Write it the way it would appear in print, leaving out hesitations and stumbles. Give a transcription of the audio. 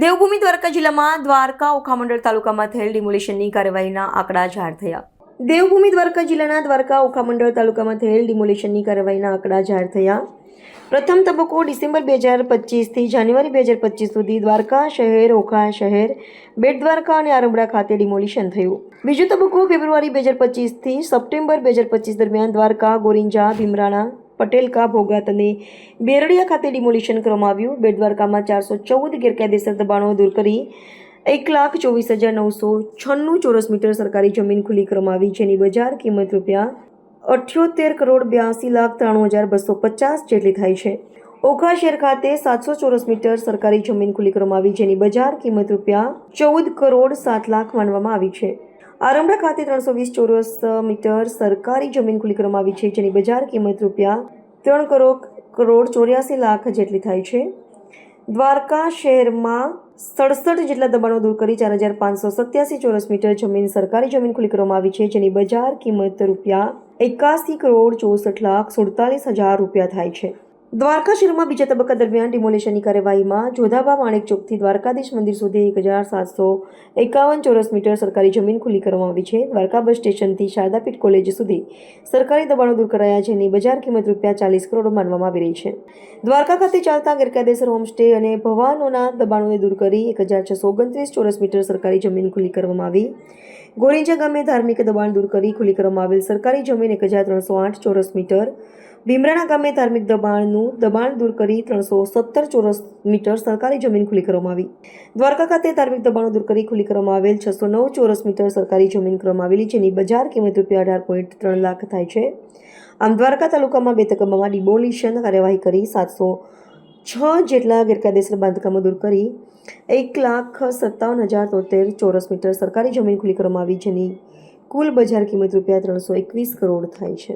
દેવભૂમિ દ્વારકા જિલ્લામાં દ્વારકા ઓખામંડળ તાલુકામાં થયેલ ડિમોલિશનની કાર્યવાહીના આંકડા જાહેર થયા. દેવભૂમિ દ્વારકા જિલ્લાના દ્વારકા ઓખામંડળ તાલુકામાં થયેલ ડિમોલિશનની કાર્યવાહીના આંકડા જાહેર થયા. પ્રથમ તબક્કો ડિસેમ્બર 2025થી જાન્યુઆરી 2025 સુધી દ્વારકા શહેર, ઓખા શહેર, બેટ દ્વારકા અને આરંભડા ખાતે ડિમોલિશન થયું. બીજો તબક્કો ફેબ્રુઆરી 2025થી સપ્ટેમ્બર 2025 દરમિયાન દ્વારકા, ગોરિંજા, ભીમરાણા, પટેલકા, ભોગાત અને બેરડિયા ખાતે ડિમોલિશન કરવામાં આવ્યું. બેટ દ્વારકામાં 414 ગેરકાયદેસર દબાણો દૂર કરી 1,24,996 ચોરસ મીટર સરકારી જમીન ખુલ્લી કરવામાં આવી, જેની બજાર કિંમત ₹78,82,93,250 જેટલી થાય છે. ઓખા શહેર ખાતે 700 ચોરસ મીટર સરકારી જમીન ખુલ્લી કરવામાં આવી, જેની બજાર કિંમત ₹14,07,00,000 માનવામાં આવી છે. આરંભડા ખાતે 320 ચોરસ મીટર સરકારી જમીન ખુલ્લી કરવામાં આવી છે, જેની બજાર કિંમત ₹3,84,00,00 જેટલી થાય છે. દ્વારકા શહેરમાં 67 જેટલા દબાણો દૂર કરી 4,587 ચોરસ મીટર જમીન સરકારી જમીન ખુલ્લી કરવામાં આવી છે, જેની બજાર કિંમત ₹81,64,47,000 થાય છે. દ્વારકા શહેરમાં બીજા તબક્કા દરમિયાન ડિમોલિશનની કાર્યવાહીમાં જોધાબા માણેક ચોકથી દ્વારકાધીશ મંદિર સુધી 1,751 ચોરસ મીટર સરકારી જમીન ખુલ્લી કરવામાં આવી છે. દ્વારકા બસ સ્ટેશનથી શારદાપીઠ કોલેજ સુધી સરકારી દબાણો દૂર કરાયા, જેની બજાર કિંમત ₹40 કરોડ માનવામાં આવી રહી છે. દ્વારકા ખાતે ચાલતા ગેરકાયદેસર હોમસ્ટે અને ભવનોના દબાણોને દૂર કરી 1,629 ચોરસ મીટર સરકારી જમીન ખુલ્લી કરવામાં આવી. ગોરિંજા ગામે ધાર્મિક દબાણ દૂર કરી ખુલ્લી કરવામાં આવેલ સરકારી જમીન 1,308 ચોરસ મીટર. ભીમરાણા ગામે ધાર્મિક દબાણ દૂર કરી 317 ચોરસ મીટર સરકારી જમીન ખુલ્લી કરવામાં આવી. દ્વારકા ખાતે ધાર્મિક દબાણો દૂર કરી ખુલ્લી કરવામાં આવેલ 609 ચોરસ મીટર સરકારી જમીન કરવામાં આવેલી, જેની બજાર કિંમત ₹18.3 લાખ થાય છે. આમ દ્વારકા તાલુકામાં 2 તબક્કામાં ડિમોલિશન કાર્યવાહી કરી 706 જેટલા ગેરકાયદેસર બાંધકામો દૂર કરી 1,57,073 ચોરસ મીટર સરકારી જમીન ખુલ્લી કરવામાં આવી, જેની કુલ બજાર કિંમત ₹321 કરોડ થાય છે.